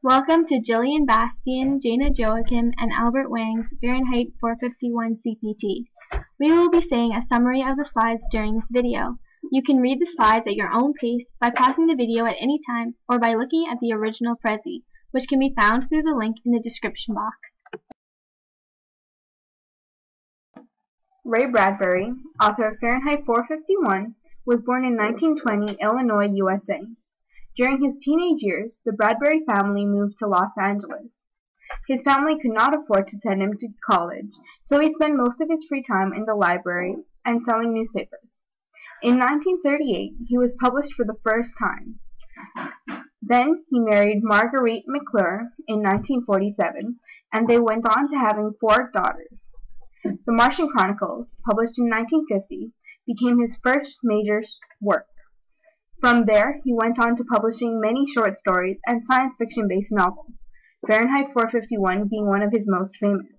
Welcome to Jillian Bastian, Jayna Joachim, and Albert Wang's Fahrenheit 451 CPT. We will be saying a summary of the slides during this video. You can read the slides at your own pace by pausing the video at any time or by looking at the original prezi, which can be found through the link in the description box. Ray Bradbury, author of Fahrenheit 451, was born in 1920, Illinois, USA. During his teenage years, the Bradbury family moved to Los Angeles. His family could not afford to send him to college, so he spent most of his free time in the library and selling newspapers. In 1938, he was published for the first time. Then he married Marguerite McClure in 1947, and they went on to having 4 daughters. The Martian Chronicles, published in 1950, became his first major work. From there, he went on to publishing many short stories and science fiction-based novels, Fahrenheit 451 being one of his most famous.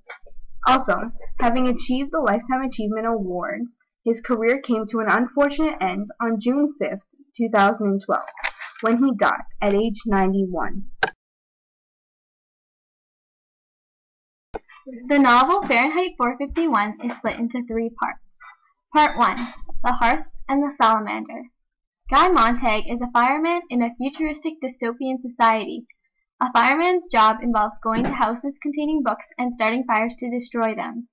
Also, having achieved the Lifetime Achievement Award, his career came to an unfortunate end on June 5, 2012, when he died at age 91. The novel Fahrenheit 451 is split into 3 parts. Part 1, The Hearth and the Salamander. Guy Montag is a fireman in a futuristic dystopian society. A fireman's job involves going to houses containing books and starting fires to destroy them.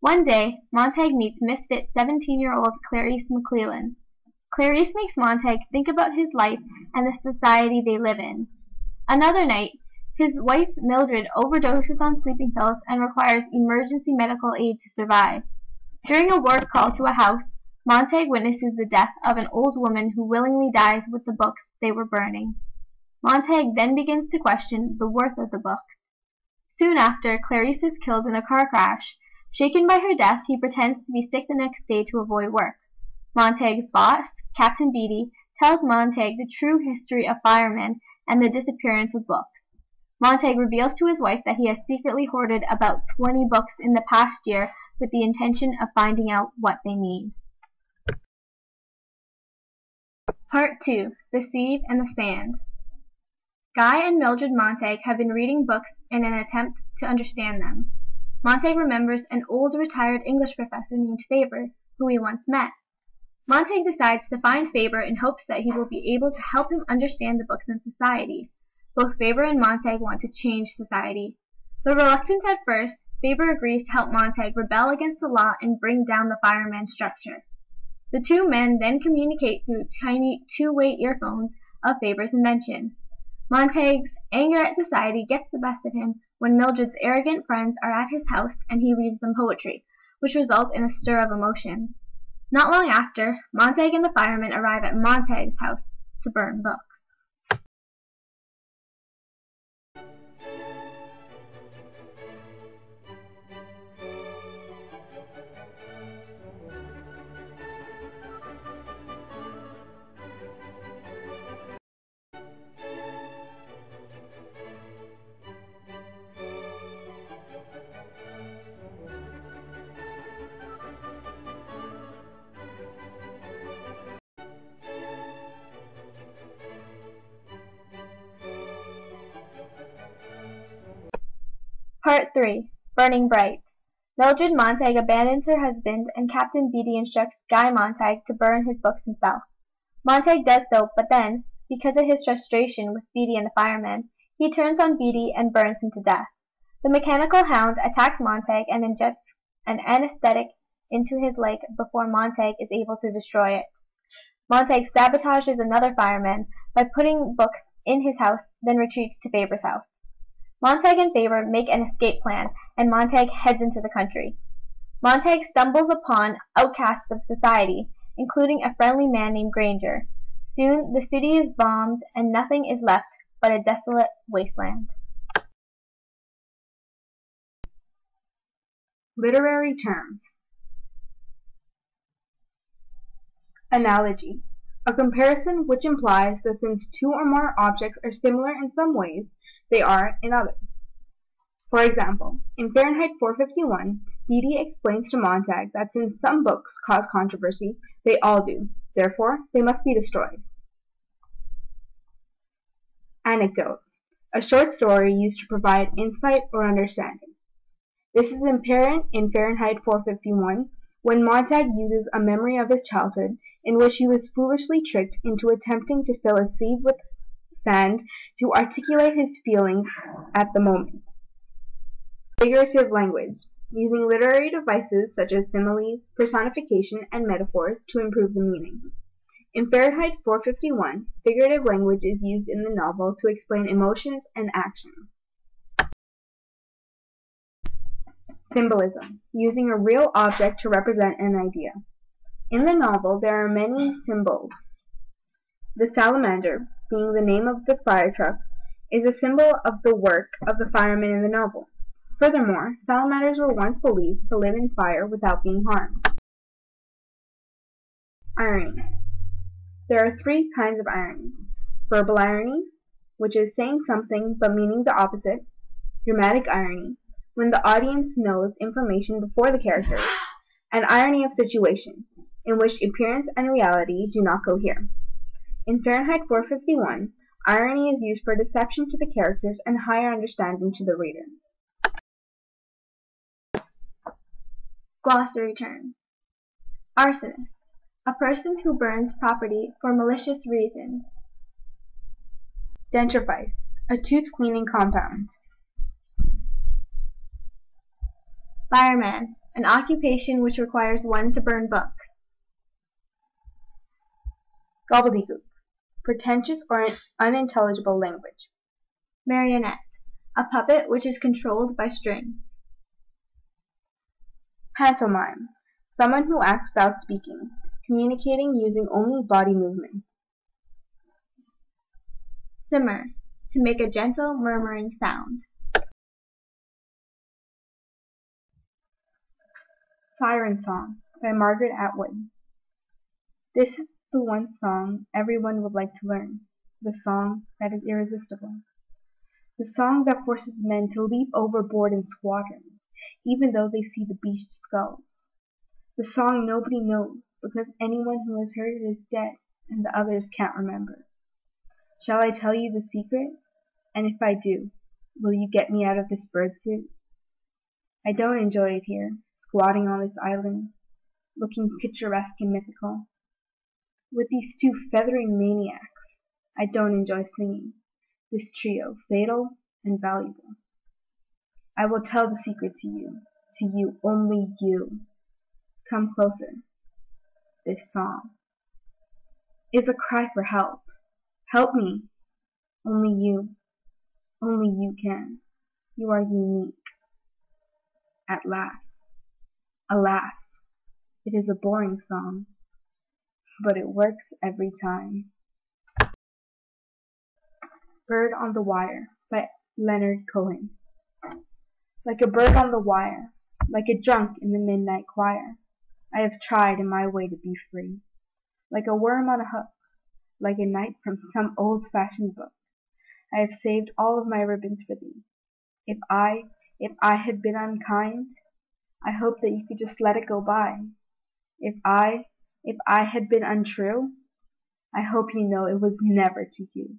One day, Montag meets misfit 17-year-old Clarice McClellan. Clarice makes Montag think about his life and the society they live in. Another night, his wife Mildred overdoses on sleeping pills and requires emergency medical aid to survive. During a work call to a house, Montag witnesses the death of an old woman who willingly dies with the books they were burning. Montag then begins to question the worth of the books. Soon after, Clarice is killed in a car crash. Shaken by her death, he pretends to be sick the next day to avoid work. Montag's boss, Captain Beatty, tells Montag the true history of firemen and the disappearance of books. Montag reveals to his wife that he has secretly hoarded about 20 books in the past year with the intention of finding out what they mean. Part 2, The Sieve and the Sand. Guy and Mildred Montag have been reading books in an attempt to understand them. Montag remembers an old retired English professor named Faber, who he once met. Montag decides to find Faber in hopes that he will be able to help him understand the books and society. Both Faber and Montag want to change society. Though reluctant at first, Faber agrees to help Montag rebel against the law and bring down the fireman structure. The two men then communicate through tiny two-way earphones of Faber's invention. Montag's anger at society gets the best of him when Mildred's arrogant friends are at his house and he reads them poetry, which results in a stir of emotions. Not long after, Montag and the firemen arrive at Montag's house to burn books. Part 3, Burning Bright. Mildred Montag abandons her husband and Captain Beatty instructs Guy Montag to burn his books himself. Montag does so, but then, because of his frustration with Beatty and the firemen, he turns on Beatty and burns him to death. The mechanical hound attacks Montag and injects an anesthetic into his leg before Montag is able to destroy it. Montag sabotages another fireman by putting books in his house, then retreats to Faber's house. Montag and Faber make an escape plan, and Montag heads into the country. Montag stumbles upon outcasts of society, including a friendly man named Granger. Soon, the city is bombed, and nothing is left but a desolate wasteland. Literary terms. Analogy. A comparison which implies that since two or more objects are similar in some ways, they are in others. For example, in Fahrenheit 451, Beatty explains to Montag that since some books cause controversy, they all do. Therefore, they must be destroyed. Anecdote. a short story used to provide insight or understanding. This is apparent in Fahrenheit 451 when Montag uses a memory of his childhood in which he was foolishly tricked into attempting to fill a sieve with sand to articulate his feelings at the moment. Figurative language, using literary devices such as similes, personification, and metaphors to improve the meaning. In Fahrenheit 451, figurative language is used in the novel to explain emotions and actions. Symbolism, using a real object to represent an idea. In the novel, there are many symbols. The salamander, being the name of the fire truck, is a symbol of the work of the firemen in the novel. Furthermore, salamanders were once believed to live in fire without being harmed. Irony. There are three kinds of irony. Verbal irony, which is saying something but meaning the opposite. Dramatic irony, when the audience knows information before the characters. And irony of situation, in which appearance and reality do not cohere. In Fahrenheit 451, irony is used for deception to the characters and higher understanding to the reader. Glossary term. Arsonist. A person who burns property for malicious reasons. Dentifrice. A tooth cleaning compound. Fireman. An occupation which requires one to burn books. Gobbledygook. Pretentious or unintelligible language. Marionette. A puppet which is controlled by strings. Pantomime. Someone who acts without speaking, communicating using only body movements. Simmer. To make a gentle murmuring sound. Siren Song by Margaret Atwood. This is the one song everyone would like to learn, the song that is irresistible. The song that forces men to leap overboard in squadrons, even though they see the beast's skulls. The song nobody knows, because anyone who has heard it is dead, and the others can't remember. Shall I tell you the secret? And if I do, will you get me out of this birdsuit? I don't enjoy it here, squatting on this island, looking picturesque and mythical. With these two feathery maniacs, I don't enjoy singing, this trio, fatal and valuable. I will tell the secret to you, only you. Come closer. This song is a cry for help. Help me. Only you can. You are unique. At last. Alas, it is a boring song, but it works every time. Bird on the Wire by Leonard Cohen. Like a bird on the wire, like a drunk in the midnight choir, I have tried in my way to be free. Like a worm on a hook, like a knight from some old-fashioned book, I have saved all of my ribbons for thee. If I had been unkind, I hope that you could just let it go by. If I had been untrue, I hope you know it was never to you.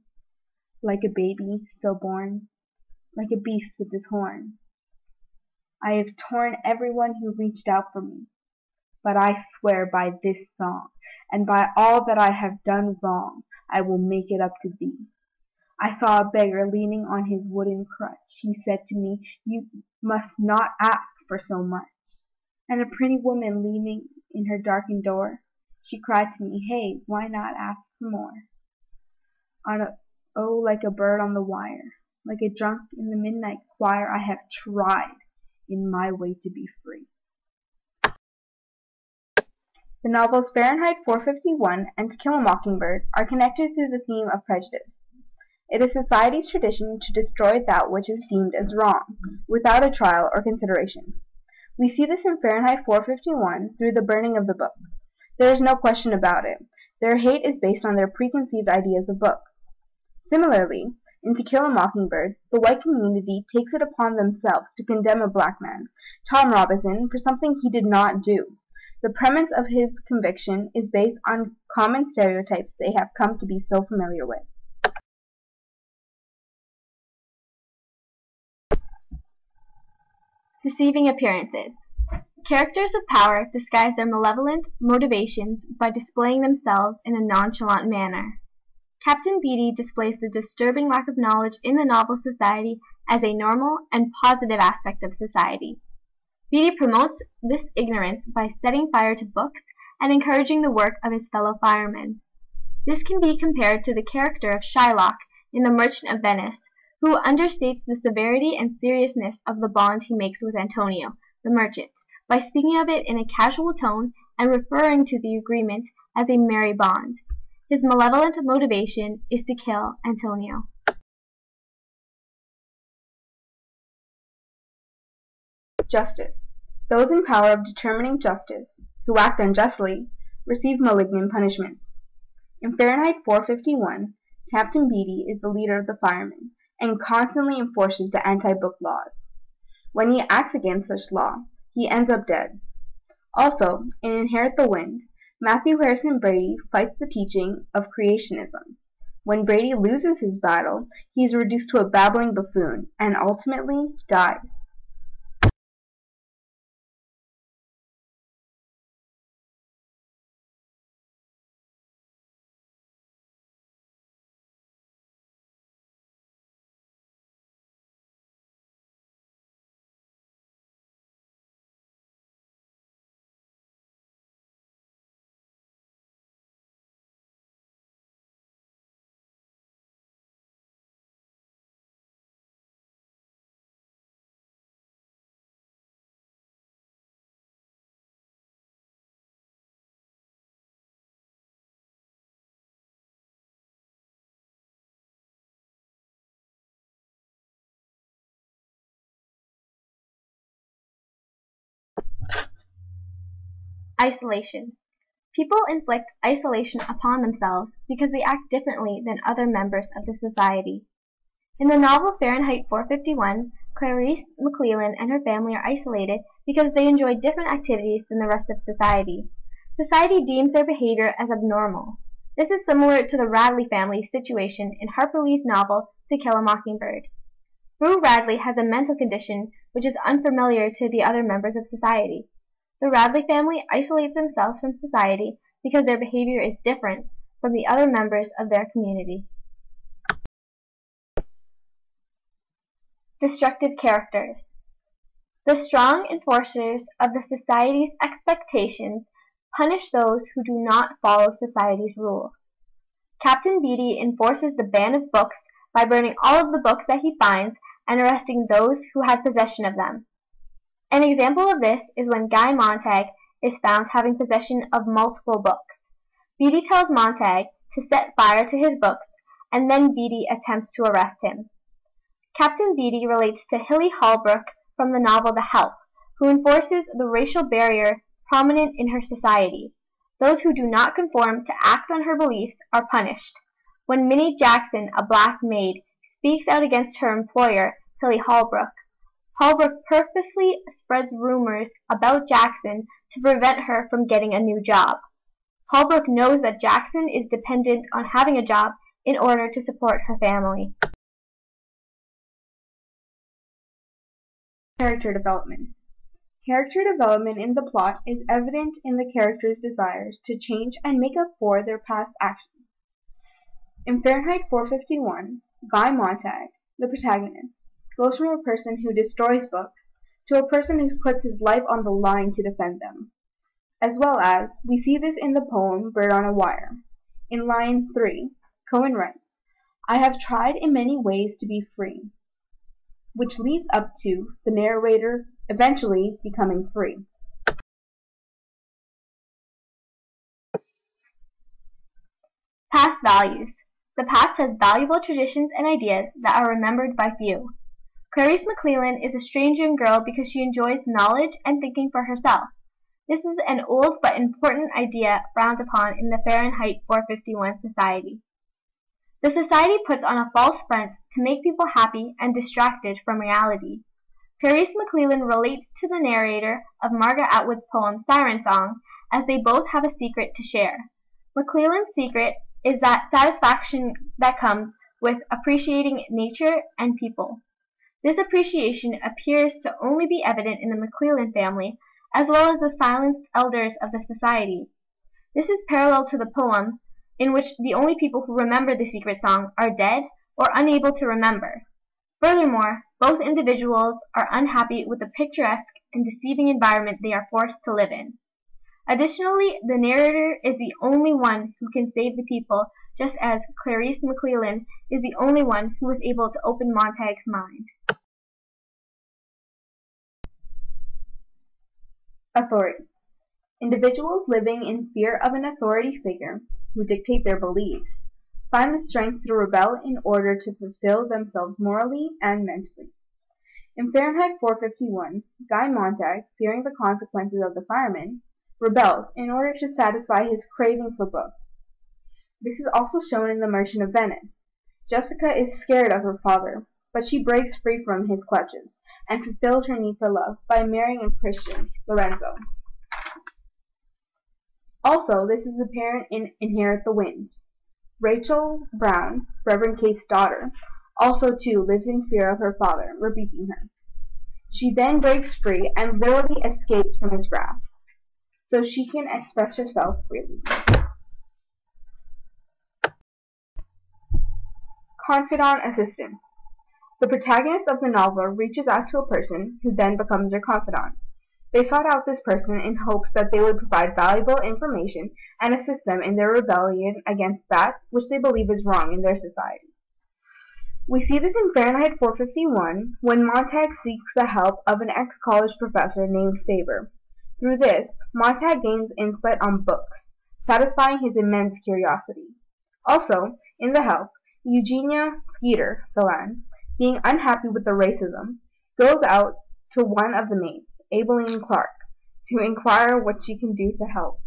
Like a baby stillborn, like a beast with his horn, I have torn everyone who reached out for me. But I swear by this song, and by all that I have done wrong, I will make it up to thee. I saw a beggar leaning on his wooden crutch. He said to me, you must not ask for so much. And a pretty woman leaning in her darkened door, she cried to me, hey, why not ask for more? Oh, like a bird on the wire, like a drunk in the midnight choir, I have tried in my way to be free. The novels Fahrenheit 451 and To Kill a Mockingbird are connected through the theme of prejudice. It is society's tradition to destroy that which is deemed as wrong, without a trial or consideration. We see this in Fahrenheit 451 through the burning of the book. There is no question about it. Their hate is based on their preconceived ideas of books. Similarly, in To Kill a Mockingbird, the white community takes it upon themselves to condemn a black man, Tom Robinson, for something he did not do. The premise of his conviction is based on common stereotypes they have come to be so familiar with. Deceiving appearances. Characters of power disguise their malevolent motivations by displaying themselves in a nonchalant manner. Captain Beatty displays the disturbing lack of knowledge in the novel society as a normal and positive aspect of society. Beatty promotes this ignorance by setting fire to books and encouraging the work of his fellow firemen. This can be compared to the character of Shylock in The Merchant of Venice, who understates the severity and seriousness of the bond he makes with Antonio, the merchant, by speaking of it in a casual tone and referring to the agreement as a merry bond. His malevolent motivation is to kill Antonio. Justice. Those in power of determining justice, who act unjustly, receive malignant punishments. In Fahrenheit 451, Captain Beatty is the leader of the firemen and constantly enforces the anti-book laws. When he acts against such law, he ends up dead. Also, in Inherit the Wind, Matthew Harrison Brady fights the teaching of creationism. When Brady loses his battle, he is reduced to a babbling buffoon and ultimately dies. Isolation. People inflict isolation upon themselves because they act differently than other members of the society. In the novel Fahrenheit 451, Clarice McClellan and her family are isolated because they enjoy different activities than the rest of society. Society deems their behavior as abnormal. This is similar to the Radley family's situation in Harper Lee's novel To Kill a Mockingbird. Rue Radley has a mental condition which is unfamiliar to the other members of society. The Radley family isolates themselves from society because their behavior is different from the other members of their community. Destructive characters. The strong enforcers of the society's expectations punish those who do not follow society's rules. Captain Beatty enforces the ban of books by burning all of the books that he finds and arresting those who had possession of them. An example of this is when Guy Montag is found having possession of multiple books. Beatty tells Montag to set fire to his books, and then Beatty attempts to arrest him. Captain Beatty relates to Hilly Holbrook from the novel The Help, who enforces the racial barrier prominent in her society. Those who do not conform to act on her beliefs are punished. When Minnie Jackson, a black maid, speaks out against her employer, Hilly Holbrook, Holbrook purposely spreads rumors about Jackson to prevent her from getting a new job. Holbrook knows that Jackson is dependent on having a job in order to support her family. Character development. Character development in the plot is evident in the characters' desires to change and make up for their past actions. In Fahrenheit 451, Guy Montag, the protagonist, goes from a person who destroys books to a person who puts his life on the line to defend them. As well as, we see this in the poem Bird on a Wire. In line 3, Cohen writes, "I have tried in many ways to be free," which leads up to the narrator eventually becoming free. Past values. The past has valuable traditions and ideas that are remembered by few. Clarice McClellan is a strange young girl because she enjoys knowledge and thinking for herself. This is an old but important idea frowned upon in the Fahrenheit 451 society. The society puts on a false front to make people happy and distracted from reality. Clarice McClellan relates to the narrator of Margaret Atwood's poem Siren Song, as they both have a secret to share. McClellan's secret is that satisfaction that comes with appreciating nature and people. This appreciation appears to only be evident in the McClellan family, as well as the silenced elders of the society. This is parallel to the poem, in which the only people who remember the secret song are dead or unable to remember. Furthermore, both individuals are unhappy with the picturesque and deceiving environment they are forced to live in. Additionally, the narrator is the only one who can save the people, just as Clarice McClellan is the only one who was able to open Montag's mind. Authority. Individuals living in fear of an authority figure who dictate their beliefs find the strength to rebel in order to fulfill themselves morally and mentally. In Fahrenheit 451, Guy Montag, fearing the consequences of the firemen, rebels in order to satisfy his craving for books. This is also shown in The Merchant of Venice. Jessica is scared of her father, but she breaks free from his clutches and fulfills her need for love by marrying a Christian, Lorenzo. Also, this is apparent in Inherit the Wind. Rachel Brown, Reverend Kate's daughter, also too lives in fear of her father, rebuking her. She then breaks free and literally escapes from his wrath, so she can express herself freely. Confidant Assistant. The protagonist of the novel reaches out to a person who then becomes their confidant. They sought out this person in hopes that they would provide valuable information and assist them in their rebellion against that which they believe is wrong in their society. We see this in Fahrenheit 451 when Montag seeks the help of an ex-college professor named Faber. Through this, Montag gains insight on books, satisfying his immense curiosity. Also, in the help, Eugenia Skeeter, Phelan, being unhappy with the racism, goes out to one of the maids, Aileen Clark, to inquire what she can do to help.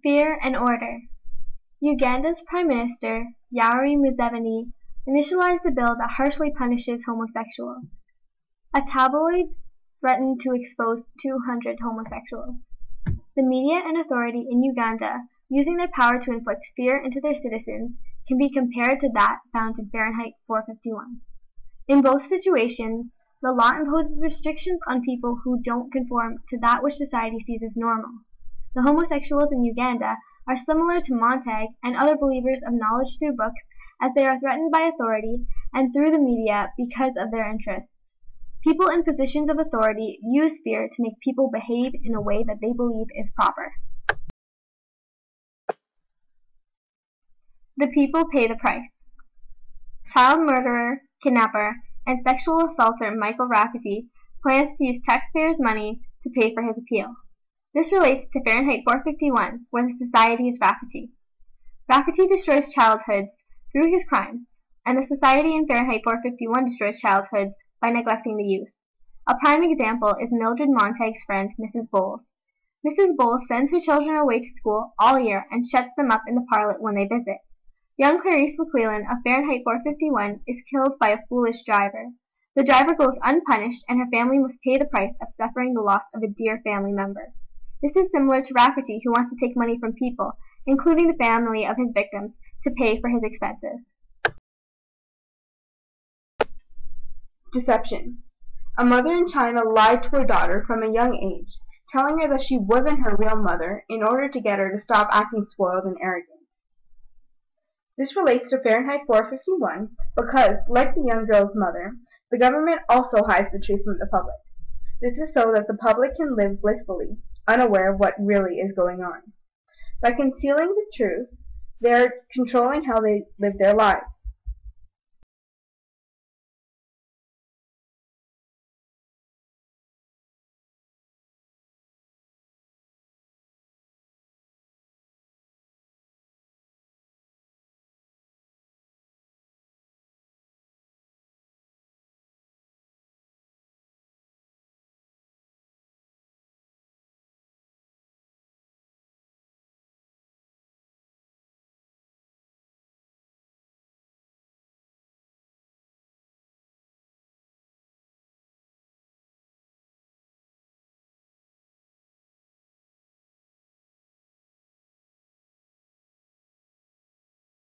Fear and Order. Uganda's Prime Minister, Yoweri Museveni, initialized a bill that harshly punishes homosexuals. A tabloid threatened to expose 200 homosexuals. The media and authority in Uganda, using their power to inflict fear into their citizens, can be compared to that found in Fahrenheit 451. In both situations, the law imposes restrictions on people who don't conform to that which society sees as normal. The homosexuals in Uganda are similar to Montag and other believers of knowledge through books, as they are threatened by authority and through the media because of their interests. People in positions of authority use fear to make people behave in a way that they believe is proper. The people pay the price. Child murderer, kidnapper, and sexual assaulter Michael Rafferty plans to use taxpayers' money to pay for his appeal. This relates to Fahrenheit 451, where the society is Rafferty. Rafferty destroys childhoods through his crimes, and the society in Fahrenheit 451 destroys childhoods by neglecting the youth. A prime example is Mildred Montag's friend, Mrs. Bowles. Mrs. Bowles sends her children away to school all year and shuts them up in the parlor when they visit. Young Clarice McClellan of Fahrenheit 451 is killed by a foolish driver. The driver goes unpunished, and her family must pay the price of suffering the loss of a dear family member. This is similar to Rafferty, who wants to take money from people, including the family of his victims, to pay for his expenses. Deception. A mother in China lied to her daughter from a young age, telling her that she wasn't her real mother in order to get her to stop acting spoiled and arrogant. This relates to Fahrenheit 451 because, like the young girl's mother, the government also hides the truth from the public. This is so that the public can live blissfully, unaware of what really is going on. By concealing the truth, they are controlling how they live their lives.